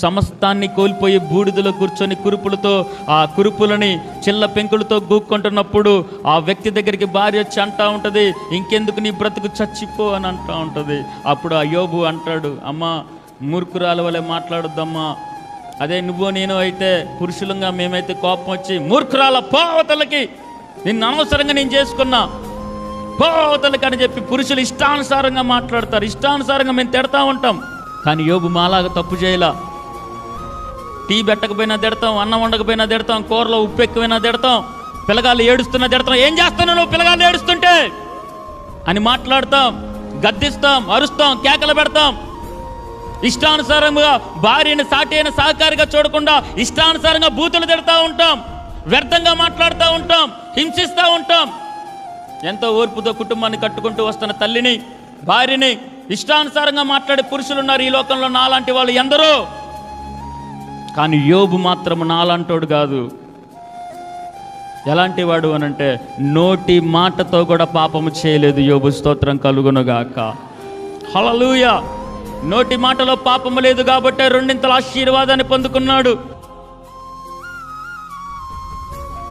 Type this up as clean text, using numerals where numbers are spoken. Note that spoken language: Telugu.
సమస్తాన్ని కోల్పోయి బూడిదలో కూర్చొని కురుపులతో ఆ కురుపులని చిల్ల పెంకులతో గూక్కుంటున్నప్పుడు ఆ వ్యక్తి దగ్గరికి భార్య వచ్చి అంటా ఉంటుంది, ఇంకెందుకు నీ బ్రతుకు చచ్చిపో అని అంటా ఉంటుంది. అప్పుడు ఆ యోబు అంటాడు, అమ్మా మూర్ఖురాల వలె మాట్లాడొద్దమ్మా, అదే నువ్వు నేను అయితే పురుషులంగా మేమైతే కోపం వచ్చి మూర్ఖురాల పోవతలకి, నిన్ను అనవసరంగా నేను చేసుకున్నా పోవతలకి అని చెప్పి పురుషులు ఇష్టానుసారంగా మాట్లాడతారు, ఇష్టానుసారంగా మేము తిడతా ఉంటాం. కానీ యోబు మాలాగా తప్పు చేయలా. టీ పెట్టకపోయినా తిడతాం, అన్నం వండకపోయినా తిడతాం, కూరలో ఉప్పు ఎక్కువైనా తిడతాం, పిల్లగాళ్ళు ఏడుస్తున్నా తిడతాం, ఏం చేస్తున్నావు నువ్వు పిల్లగాళ్ళు ఏడుస్తుంటే అని మాట్లాడతాం, గద్దిస్తాం, అరుస్తాం, కేకలు పెడతాం. ఇష్టానుసారంగా భార్యని సాటి అయిన సహకారిగా చూడకుండా ఇష్టానుసారంగా బూతులు తిడతా ఉంటాం, వ్యర్థంగా మాట్లాడుతూ ఉంటాం, హింసిస్తూ ఉంటాం. ఎంతో ఓర్పుతో కుటుంబాన్ని కట్టుకుంటూ వస్తున్న తల్లిని, భార్యని ఇష్టానుసారంగా మాట్లాడే పురుషులు ఉన్నారు ఈ లోకంలో, నాలాంటి వాళ్ళు ఎందరో. కానీ యోబు మాత్రం నాలాంటోడు కాదు. ఎలాంటి వాడు అనంటే నోటి మాటతో కూడా పాపము చేయలేదు యోబు. స్తోత్రం కలుగునుగాక. హల్లెలూయా. నోటి మాటలో పాపము లేదు కాబట్టి రెండింతల ఆశీర్వాదాన్ని పొందుకున్నాడు.